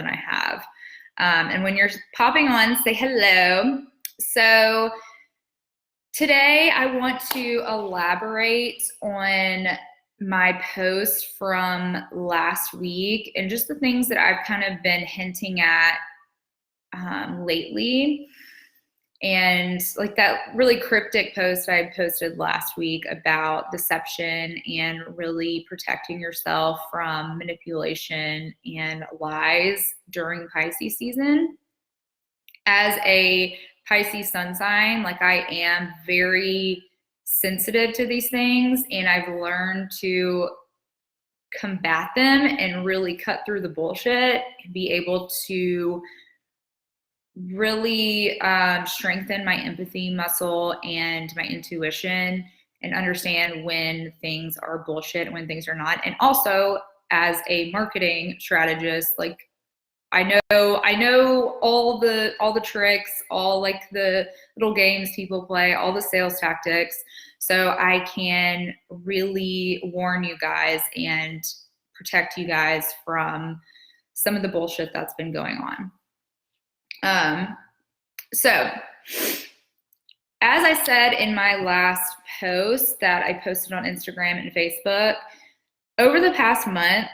than I have. And when you're popping on, say hello. So today I want to elaborate on my post from last week and just the things that I've kind of been hinting at lately. And like that really cryptic post I posted last week about deception and really protecting yourself from manipulation and lies during Pisces season. As a Pisces sun sign, like I am very sensitive to these things, and I've learned to combat them and really cut through the bullshit and be able to really strengthen my empathy muscle and my intuition and understand when things are bullshit and when things are not. And also as a marketing strategist, like I know all the tricks, all like the little games people play, all the sales tactics. So I can really warn you guys and protect you guys from some of the bullshit that's been going on. So as I said in my last post that I posted on Instagram and Facebook, over the past month,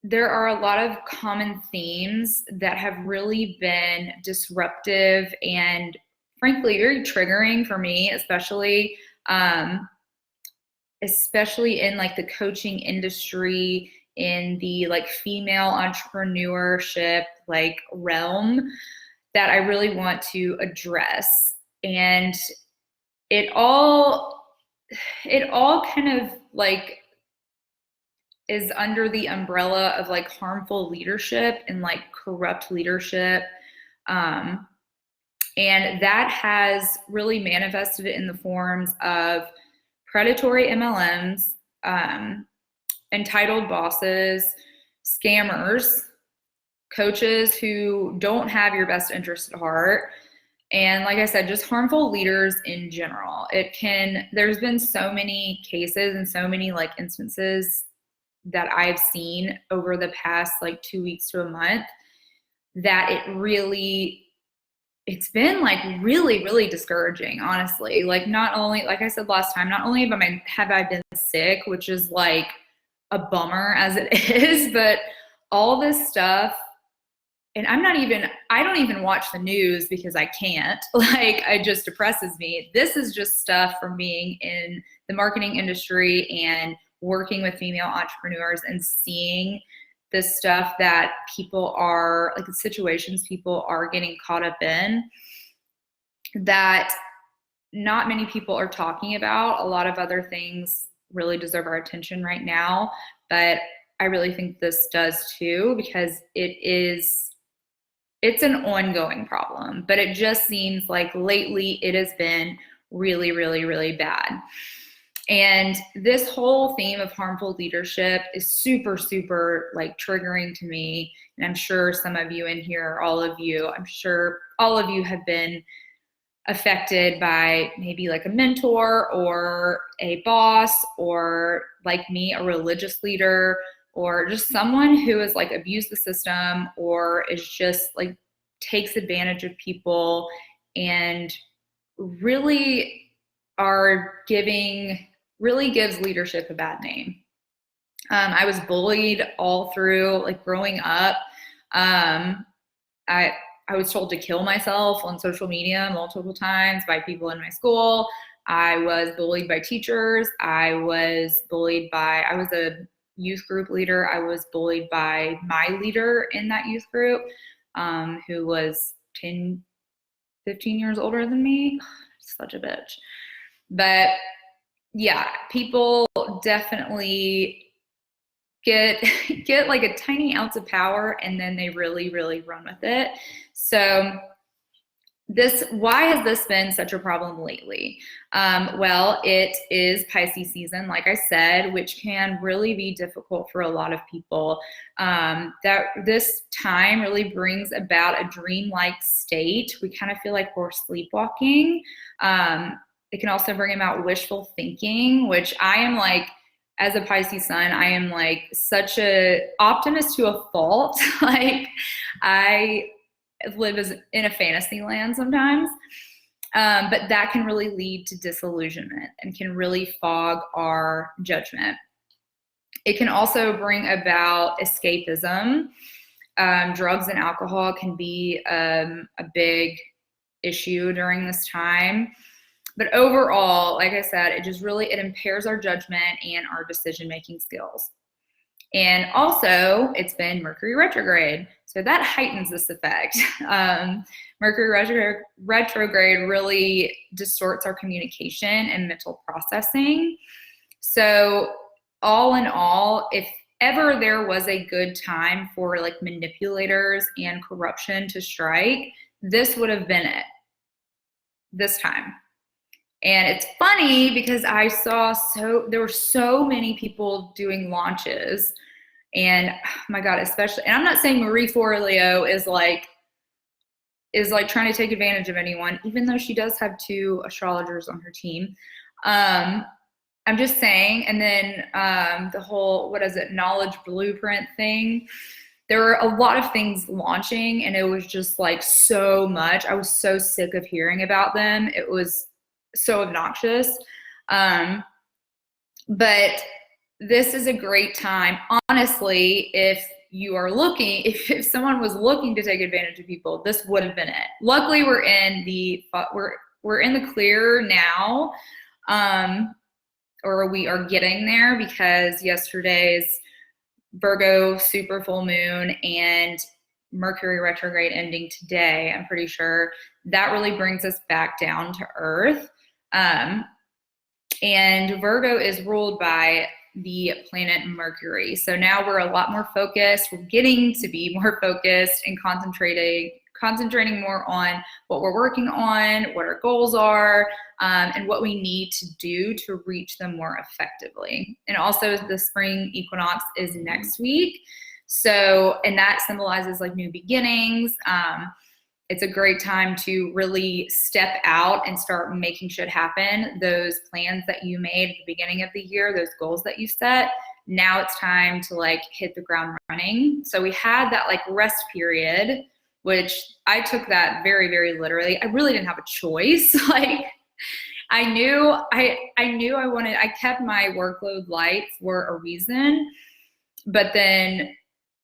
there are a lot of common themes that have really been disruptive and frankly very triggering for me, especially in like the coaching industry, in the like female entrepreneurship like realm, that I really want to address. And it all kind of like is under the umbrella of like harmful leadership and like corrupt leadership. And that has really manifested in the forms of predatory MLMs, entitled bosses, scammers, coaches who don't have your best interest at heart, and like I said, just harmful leaders in general. There's been so many cases and so many like instances that I've seen over the past like 2 weeks to a month that it's been like really, really discouraging, honestly. Like not only, like I said last time, not only have I been sick, which is like a bummer as it is, but all this stuff. And I don't even watch the news because I can't, like, it just depresses me. This is just stuff from being in the marketing industry and working with female entrepreneurs and seeing the stuff that people are, like the situations people are getting caught up in that not many people are talking about. A lot of other things really deserve our attention right now, but I really think this does too, because it's an ongoing problem, but it just seems like lately it has been really, really, really bad. And this whole theme of harmful leadership is super, super like triggering to me. And I'm sure some of you in here, I'm sure all of you have been affected by maybe like a mentor or a boss, or like me, a religious leader, or just someone who has like abused the system or is just like takes advantage of people and really gives leadership a bad name. I was bullied all through like growing up. I was told to kill myself on social media multiple times by people in my school. I was bullied by teachers. I was a youth group leader. I was bullied by my leader in that youth group, who was 10, 15 years older than me. Such a bitch. But yeah, people definitely get like a tiny ounce of power and then they really, really run with it. So why has this been such a problem lately? Well, it is Pisces season, like I said, which can really be difficult for a lot of people. That this time really brings about a dreamlike state. We kind of feel like we're sleepwalking. It can also bring about wishful thinking, which I am like as a Pisces sun, I am like such a optimist to a fault. Like I live in a fantasy land sometimes. But that can really lead to disillusionment and can really fog our judgment. It can also bring about escapism. Drugs and alcohol can be a big issue during this time. But overall, like I said, it impairs our judgment and our decision-making skills. And also, it's been Mercury retrograde, so that heightens this effect. Mercury retrograde really distorts our communication and mental processing. So all in all, if ever there was a good time for like manipulators and corruption to strike, this would have been it this time. And it's funny because there were so many people doing launches, and oh my God, especially, and I'm not saying Marie Forleo is like trying to take advantage of anyone, even though she does have 2 astrologers on her team. I'm just saying, and then the whole, knowledge blueprint thing. There were a lot of things launching, and it was just like so much. I was so sick of hearing about them. It was so obnoxious. But this is a great time. Honestly, if someone was looking to take advantage of people, this would have been it. Luckily, we're in the clear now, or we are getting there, because yesterday's Virgo super full moon and Mercury retrograde ending today, I'm pretty sure that really brings us back down to earth. And Virgo is ruled by the planet Mercury. So now we're a lot more focused. We're getting to be more focused and concentrating more on what we're working on, what our goals are, and what we need to do to reach them more effectively. And also the spring equinox is next week. So, and that symbolizes like new beginnings. It's a great time to really step out and start making shit happen. Those plans that you made at the beginning of the year, those goals that you set, now it's time to like hit the ground running. So we had that like rest period, which I took that very, very literally. I really didn't have a choice. Like I kept my workload light for a reason, but then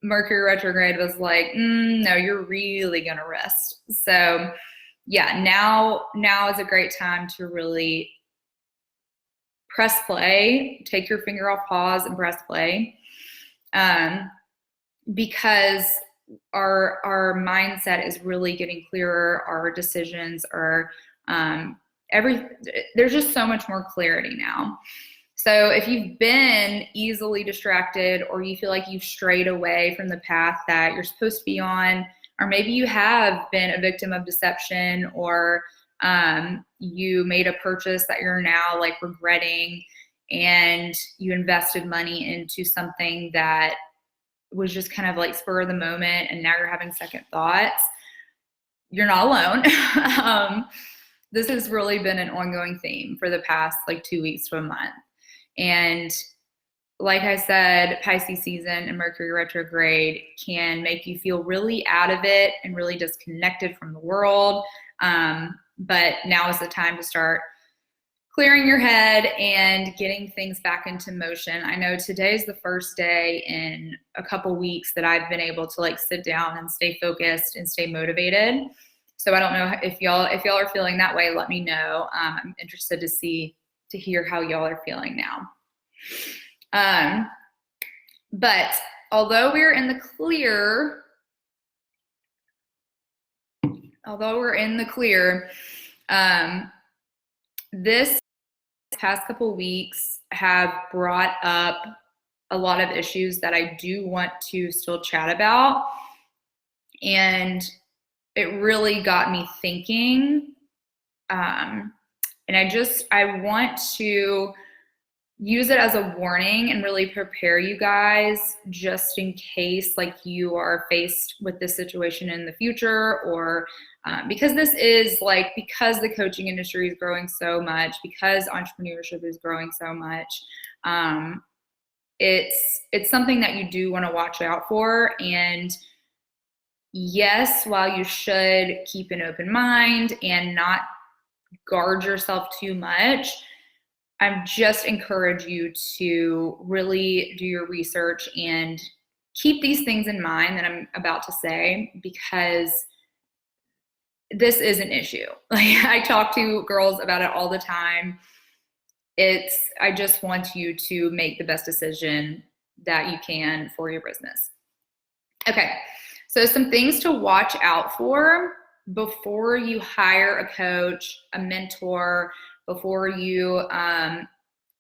Mercury retrograde was like, no, you're really gonna rest. So yeah, now is a great time to really press play, take your finger off pause and press play, because our mindset is really getting clearer. Our decisions are there's just so much more clarity now. So if you've been easily distracted, or you feel like you've strayed away from the path that you're supposed to be on, or maybe you have been a victim of deception, or you made a purchase that you're now like regretting, and you invested money into something that was just kind of like spur of the moment, and now you're having second thoughts, you're not alone. This has really been an ongoing theme for the past like 2 weeks to a month. And like I said, Pisces season and Mercury retrograde can make you feel really out of it and really disconnected from the world. But now is the time to start clearing your head and getting things back into motion. I know today's the first day in a couple weeks that I've been able to like sit down and stay focused and stay motivated. So I don't know if y'all are feeling that way. Let me know. I'm interested to hear how y'all are feeling now. But although we're in the clear, this past couple weeks have brought up a lot of issues that I do want to still chat about. And it really got me thinking. And I want to use it as a warning and really prepare you guys just in case like you are faced with this situation in the future, or because the coaching industry is growing so much, because entrepreneurship is growing so much, it's something that you do want to watch out for. And yes, while you should keep an open mind and not guard yourself too much, I just encourage you to really do your research and keep these things in mind that I'm about to say, because this is an issue. Like, I talk to girls about it all the time. I just want you to make the best decision that you can for your business. Okay, so some things to watch out for before you hire a coach, a mentor, before you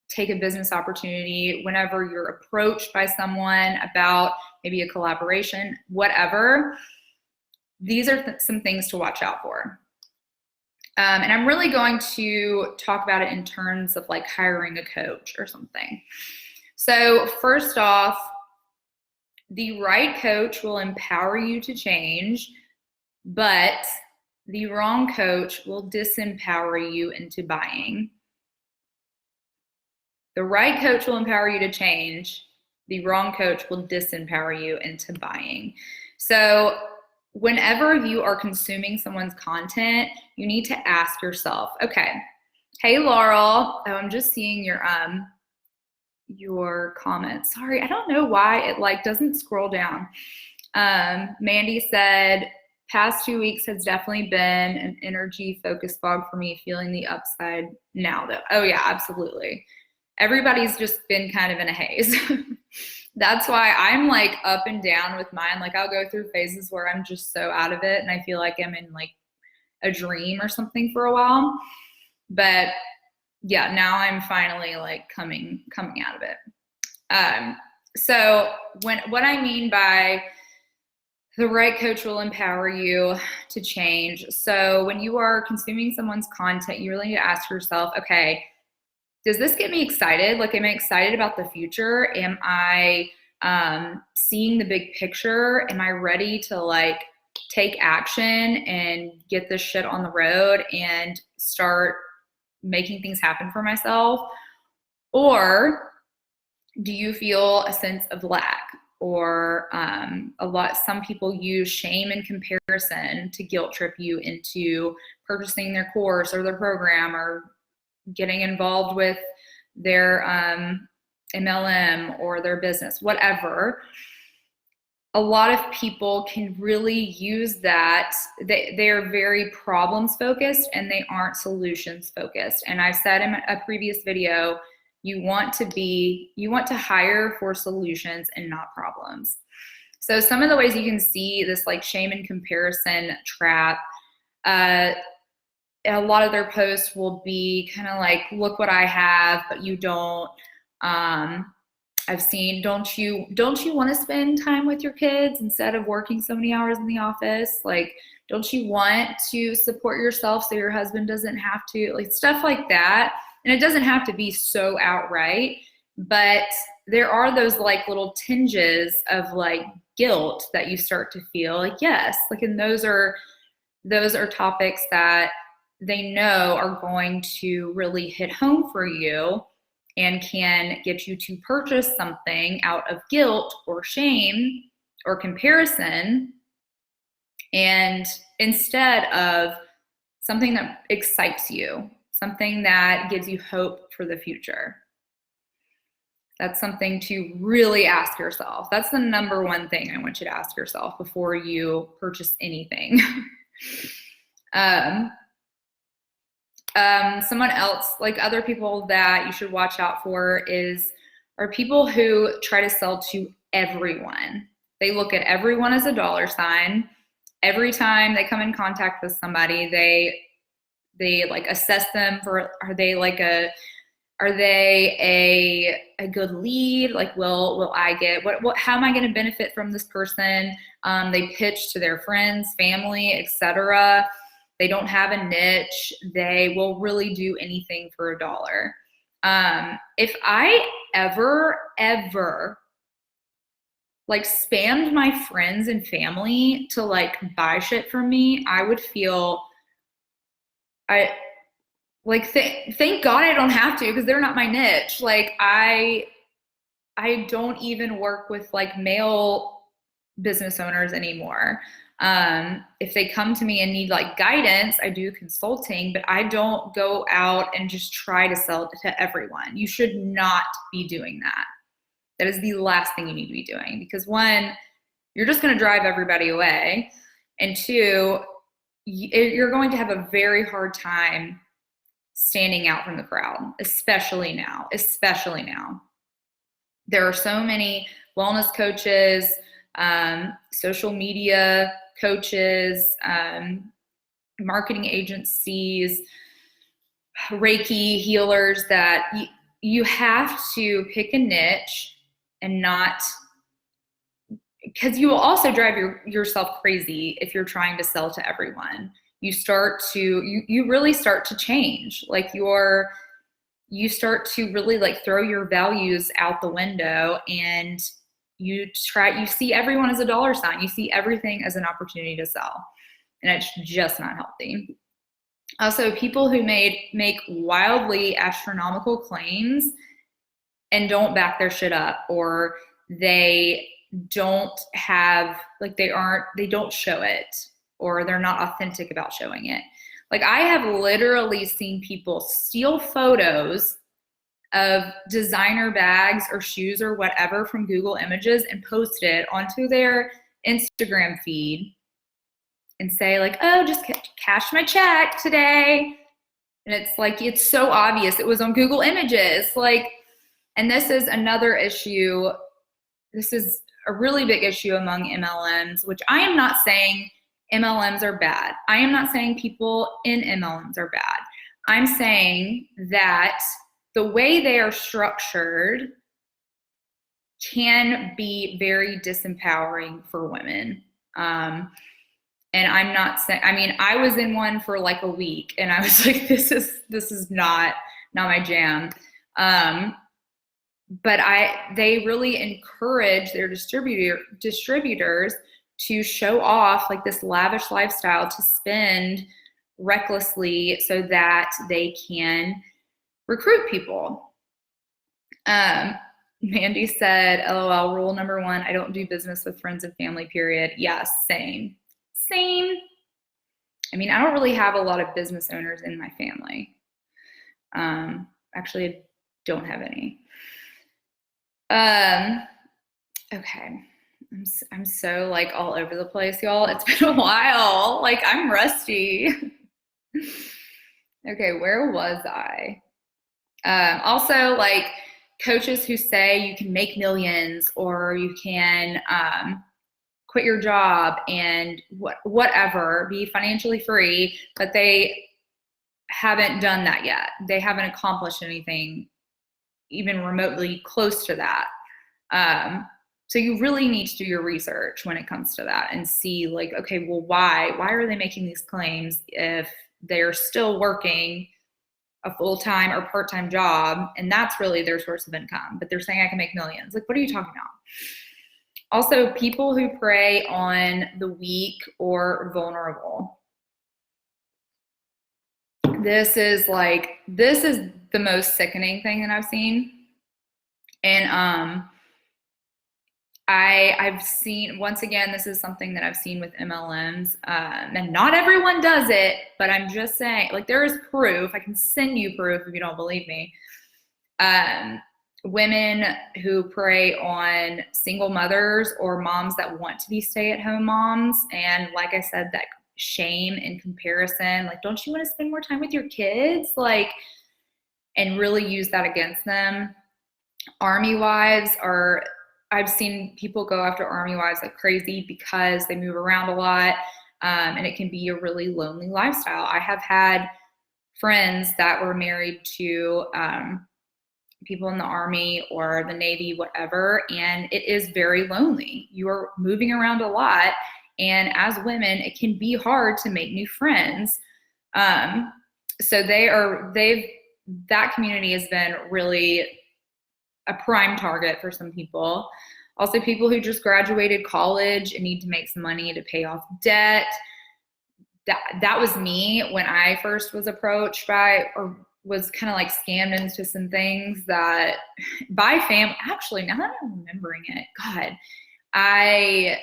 take a business opportunity, whenever you're approached by someone about maybe a collaboration, whatever. These are some things to watch out for. And I'm really going to talk about it in terms of like hiring a coach or something. So first off, the right coach will empower you to change, but the wrong coach will disempower you into buying. The right coach will empower you to change. The wrong coach will disempower you into buying. So whenever you are consuming someone's content, you need to ask yourself, okay, hey, Laurel, I'm just seeing your comments. Sorry, I don't know why it like doesn't scroll down. Mandy said, past 2 weeks has definitely been an energy focus fog for me, feeling the upside now though. Oh yeah, absolutely. Everybody's just been kind of in a haze. That's why I'm like up and down with mine. Like, I'll go through phases where I'm just so out of it and I feel like I'm in like a dream or something for a while. But yeah, now I'm finally like coming out of it. So what I mean by the right coach will empower you to change. So when you are consuming someone's content, you really need to ask yourself, okay, does this get me excited? Like, am I excited about the future? Am I seeing the big picture? Am I ready to like take action and get this shit on the road and start making things happen for myself? Or do you feel a sense of lack? Or some people use shame and comparison to guilt trip you into purchasing their course or their program or getting involved with their MLM or their business, whatever. A lot of people can really use that. They're very problems focused and they aren't solutions focused. And I've said in a previous video, you want to hire for solutions and not problems. So some of the ways you can see this like shame and comparison trap, a lot of their posts will be kind of like, look what I have, but you don't. I've seen, don't you want to spend time with your kids instead of working so many hours in the office? Like, don't you want to support yourself so your husband doesn't have to, like stuff like that. And it doesn't have to be so outright, but there are those like little tinges of like guilt that you start to feel like, yes, like, and those are topics that they know are going to really hit home for you and can get you to purchase something out of guilt or shame or comparison, and instead of something that excites you, something that gives you hope for the future. That's something to really ask yourself. That's the number one thing I want you to ask yourself before you purchase anything. Someone else, like other people that you should watch out for are people who try to sell to everyone. They look at everyone as a dollar sign. Every time they come in contact with somebody, they like assess them for, are they a good lead? Like, will I get, how am I going to benefit from this person? They pitch to their friends, family, etc. They don't have a niche. They will really do anything for $1. If I ever like spammed my friends and family to like buy shit from me, I would feel, thank God I don't have to, because they're not my niche. Like, I I don't even work with like male business owners anymore. If they come to me and need like guidance, I do consulting, but I don't go out and just try to sell to everyone. You should not be doing that. That is the last thing you need to be doing, because one, you're just going to drive everybody away. And two, you're going to have a very hard time standing out from the crowd, especially now. There are so many wellness coaches, social media coaches, marketing agencies, Reiki healers that you have to pick a niche and not, because you will also drive yourself crazy if you're trying to sell to everyone. You really start to change. Like you start to really like throw your values out the window, and you see everyone as a dollar sign. You see everything as an opportunity to sell, and it's just not healthy. Also, people who make wildly astronomical claims and don't back their shit up, or they don't have, like they don't show it, or they're not authentic about showing it. Like I have literally seen people steal photos of designer bags or shoes or whatever from Google Images and post it onto their Instagram feed and say like, oh, just cash my check today. And it's like, it's so obvious it was on Google Images. Like, and this is another issue. This is a really big issue among MLMs, which I am not saying MLMs are bad. I am not saying people in MLMs are bad. I'm saying that the way they are structured can be very disempowering for women. And I'm not saying, I mean, I was in one for like a week and I was like, this is not my jam. But they really encourage their distributors to show off like this lavish lifestyle, to spend recklessly so that they can recruit people. Mandy said, LOL, rule number 1, I don't do business with friends and family, period. Yes, same. I mean, I don't really have a lot of business owners in my family. Actually, I don't have any. Okay. I'm so like all over the place, y'all. It's been a while. Like I'm rusty. Okay, where was I? Also, like coaches who say you can make millions or you can quit your job and whatever, be financially free, but they haven't done that yet. They haven't accomplished anything even remotely close to that. So you really need to do your research when it comes to that and see like, okay, well, why are they making these claims if they're still working a full-time or part-time job and that's really their source of income, but they're saying I can make millions. Like, what are you talking about? Also, people who prey on the weak or vulnerable. This is the most sickening thing that I've seen. And I've seen, once again, this is something that I've seen with MLMs, and not everyone does it, but I'm just saying, like, there is proof. I can send you proof if you don't believe me. Women who prey on single mothers or moms that want to be stay-at-home moms. And like I said, that shame and comparison, like, don't you want to spend more time with your kids? Like, and really use that against them. Army wives I've seen people go after army wives like crazy because they move around a lot, and it can be a really lonely lifestyle. I have had friends that were married to people in the Army or the Navy, whatever, and it is very lonely. You are moving around a lot, and as women, it can be hard to make new friends. So that community has been really a prime target for some people. Also, people who just graduated college and need to make some money to pay off debt. That was me when I first was approached by, or was kind of like scammed into some things that by family. Actually, now that I'm remembering it, God, I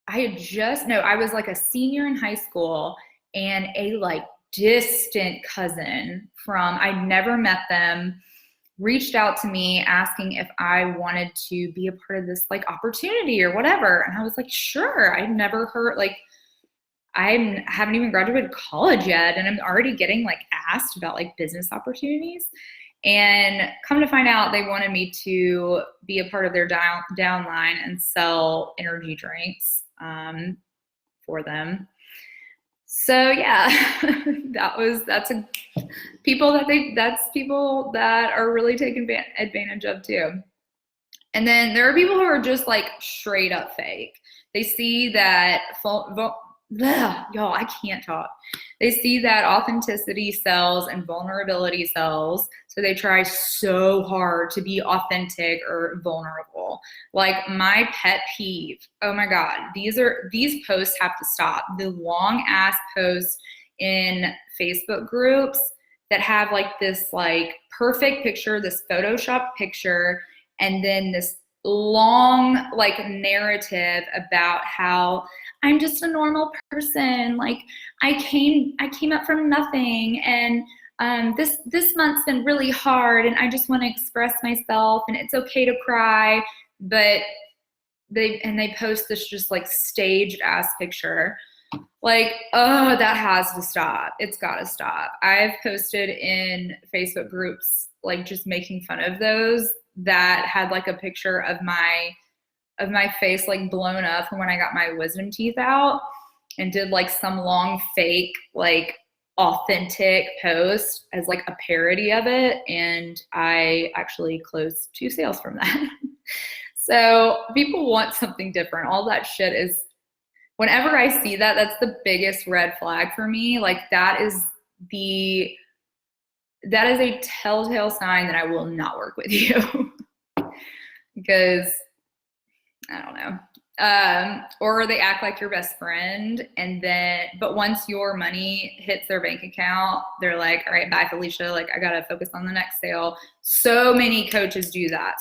had just, no, I was like a senior in high school, and a like distant cousin from, I'd never met them, reached out to me asking if I wanted to be a part of this like opportunity or whatever. And I was like, sure. I'd never heard, like, I haven't even graduated college yet, and I'm already getting like asked about like business opportunities. And come to find out, they wanted me to be a part of their downline and sell energy drinks for them. So yeah, that's people that are really taking advantage of too. And then there are people who are just like straight up fake. They see that y'all, I can't talk. They see that authenticity sells and vulnerability sells, so they try so hard to be authentic or vulnerable. Like my pet peeve, oh my God, these posts have to stop. The long ass posts in Facebook groups that have like this like perfect picture, this Photoshop picture, and then this long like narrative about how I'm just a normal person. Like I came up from nothing, and this month's been really hard, and I just want to express myself, and it's okay to cry. But they post this just like staged ass picture. Like, oh, that has to stop. It's got to stop. I've posted in Facebook groups like just making fun of those that had like a picture of my face like blown up from when I got my wisdom teeth out, and did like some long fake like authentic post as like a parody of it, and I actually closed 2 sales from that. So people want something different. All that shit is, whenever I see that, that's the biggest red flag for me. Like that is a telltale sign that I will not work with you. Because I don't know. Or they act like your best friend, and then, but once your money hits their bank account, they're like, all right, bye, Felicia. Like, I got to focus on the next sale. So many coaches do that.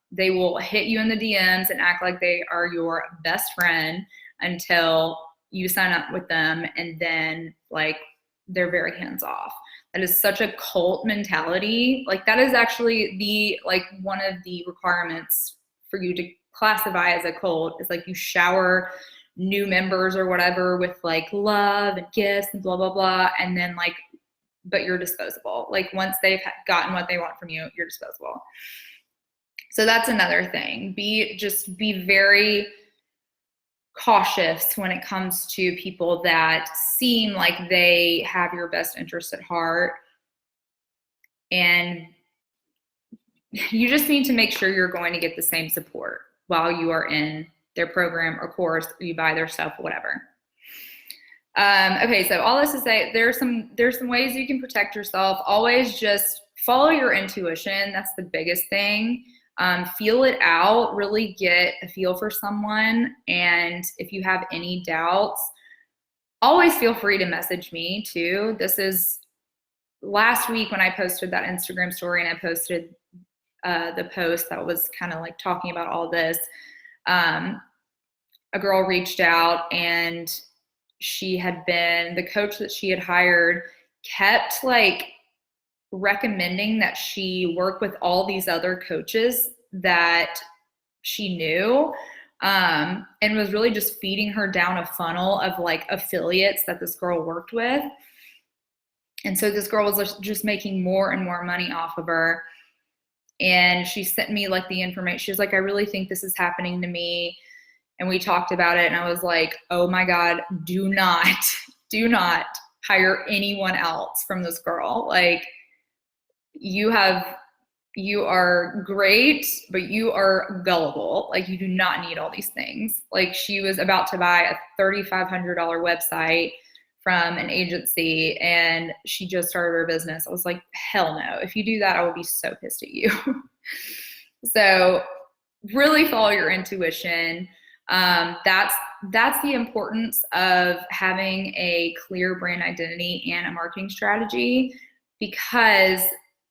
They will hit you in the DMs and act like they are your best friend until you sign up with them. And then like, they're very hands off. That is such a cult mentality. Like that is actually one of the requirements for you to classify as a cult is like you shower new members or whatever with like love and gifts and blah, blah, blah. And then like, but you're disposable. Like once they've gotten what they want from you, you're disposable. So that's another thing. Be very cautious when it comes to people that seem like they have your best interest at heart. And you just need to make sure you're going to get the same support while you are in their program or course, or you buy their stuff, whatever. Okay, so all this to say, there's some ways you can protect yourself. Always just follow your intuition. That's the biggest thing. Feel it out, really get a feel for someone. And if you have any doubts, always feel free to message me too. This is last week when I posted that Instagram story, and I posted the post that was kind of like talking about all this. A girl reached out, and the coach that she had hired kept like recommending that she work with all these other coaches that she knew, and was really just feeding her down a funnel of like affiliates that this girl worked with. And so this girl was just making more and more money off of her. And she sent me like the information. She was like, I really think this is happening to me. And we talked about it. And I was like, oh my God, do not hire anyone else from this girl. Like, you are great, but you are gullible. Like, you do not need all these things. Like, she was about to buy a $3,500 website from an agency, and she just started her business. I was like, hell no. If you do that, I would be so pissed at you. So really follow your intuition. That's the importance of having a clear brand identity and a marketing strategy, because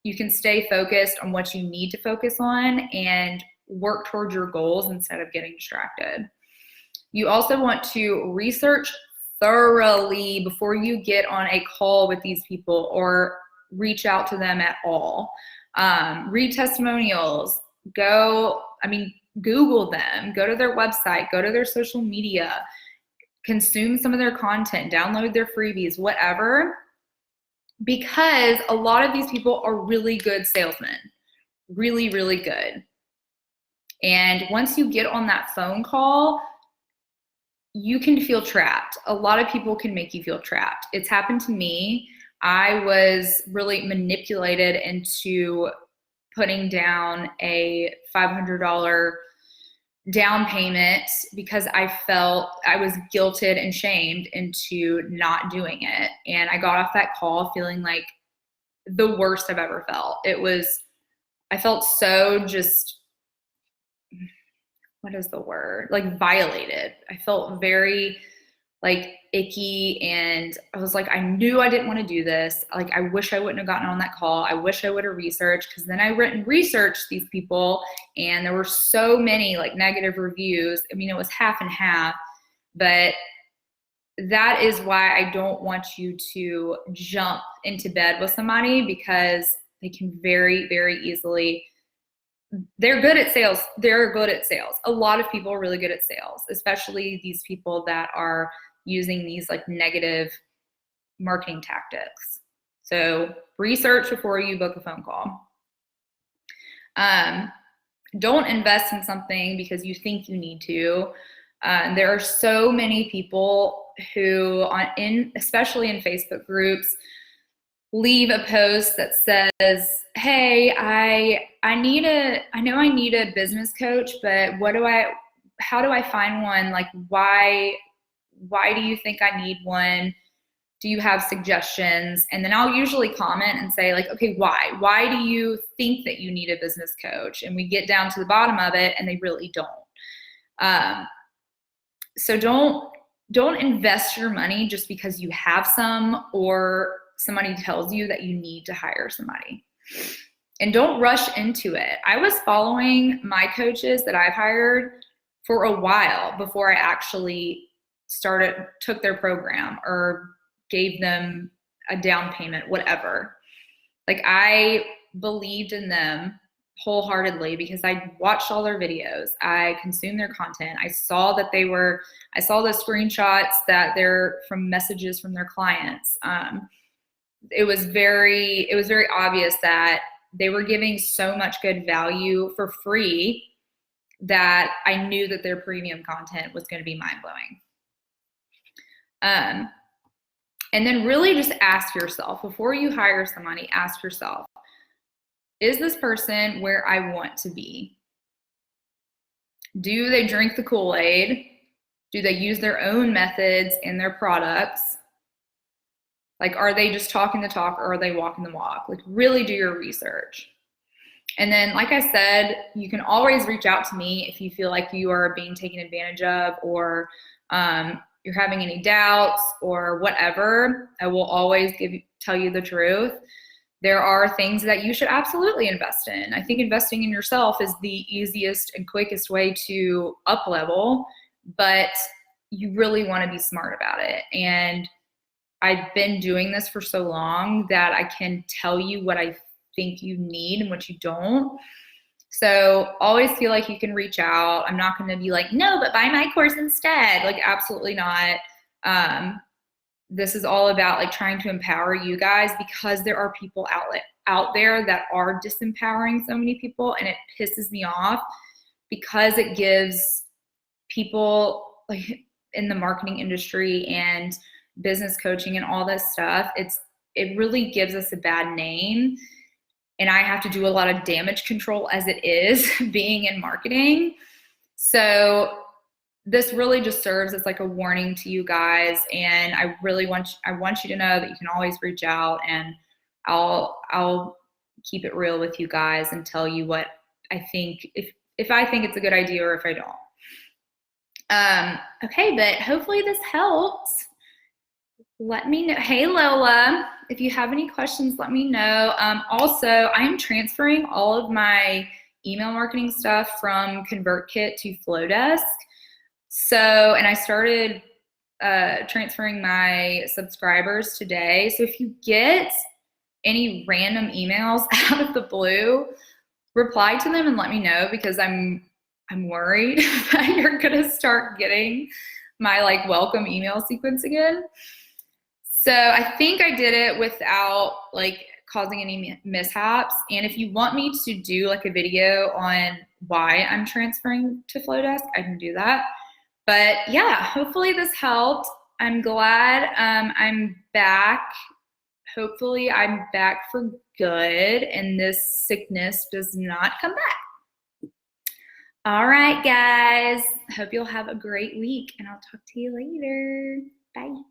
you can stay focused on what you need to focus on and work towards your goals instead of getting distracted. You also want to research thoroughly before you get on a call with these people or reach out to them at all. Read testimonials, Google them, go to their website, go to their social media, consume some of their content, download their freebies, whatever, because a lot of these people are really good salesmen, really, really good. And once you get on that phone call, you can feel trapped. A lot of people can make you feel trapped. It's happened to me. I was really manipulated into putting down a $500 down payment because I felt I was guilted and shamed into not doing it. And I got off that call feeling like the worst I've ever felt. I felt so just, what is the word? Like violated. I felt very like icky, and I was like, I knew I didn't want to do this. Like, I wish I wouldn't have gotten on that call. I wish I would have researched, because then I went and researched these people, and there were so many like negative reviews. I mean, it was half and half, but that is why I don't want you to jump into bed with somebody, because they can very, very easily, they're good at sales. They're good at sales. A lot of people are really good at sales, especially these people that are using these like negative marketing tactics. So research before you book a phone call. Don't invest in something because you think you need to. There are so many people who, especially in Facebook groups, leave a post that says, hey, I know I need a business coach, but how do I find one? Like, why do you think I need one? Do you have suggestions? And then I'll usually comment and say like, okay, why do you think that you need a business coach? And we get down to the bottom of it, and they really don't. So don't invest your money just because you have some, or somebody tells you that you need to hire somebody. And don't rush into it. I was following my coaches that I've hired for a while before I actually took their program or gave them a down payment, whatever. Like, I believed in them wholeheartedly because I watched all their videos. I consumed their content. I saw the screenshots that they're from messages from their clients. It was very obvious that they were giving so much good value for free that I knew that their premium content was going to be mind-blowing. And then really just ask yourself, before you hire somebody, ask yourself, is this person where I want to be? Do they drink the Kool-Aid? Do they use their own methods in their products? Like, are they just talking the talk, or are they walking the walk? Like, really do your research. And then, like I said, you can always reach out to me if you feel like you are being taken advantage of, or you're having any doubts or whatever. I will always tell you the truth. There are things that you should absolutely invest in. I think investing in yourself is the easiest and quickest way to up level, but you really want to be smart about it. And I've been doing this for so long that I can tell you what I think you need and what you don't. So always feel like you can reach out. I'm not going to be like, no, but buy my course instead. Like, absolutely not. This is all about like trying to empower you guys, because there are people out there that are disempowering so many people, and it pisses me off, because it gives people like in the marketing industry and business coaching and all this stuff, it really gives us a bad name. And I have to do a lot of damage control as it is being in marketing. So this really just serves as like a warning to you guys. And I want you to know that you can always reach out, and I'll keep it real with you guys and tell you what I think, if I think it's a good idea or if I don't. Okay, but hopefully this helps. Let me know. Hey, Lola, if you have any questions, let me know. Also, I'm transferring all of my email marketing stuff from ConvertKit to Flowdesk. So, and I started transferring my subscribers today. So if you get any random emails out of the blue, reply to them and let me know, because I'm worried that you're gonna start getting my like welcome email sequence again. So I think I did it without like causing any mishaps. And if you want me to do like a video on why I'm transferring to Flowdesk, I can do that. But yeah, hopefully this helped. I'm glad I'm back. Hopefully I'm back for good and this sickness does not come back. All right, guys. Hope you'll have a great week and I'll talk to you later. Bye.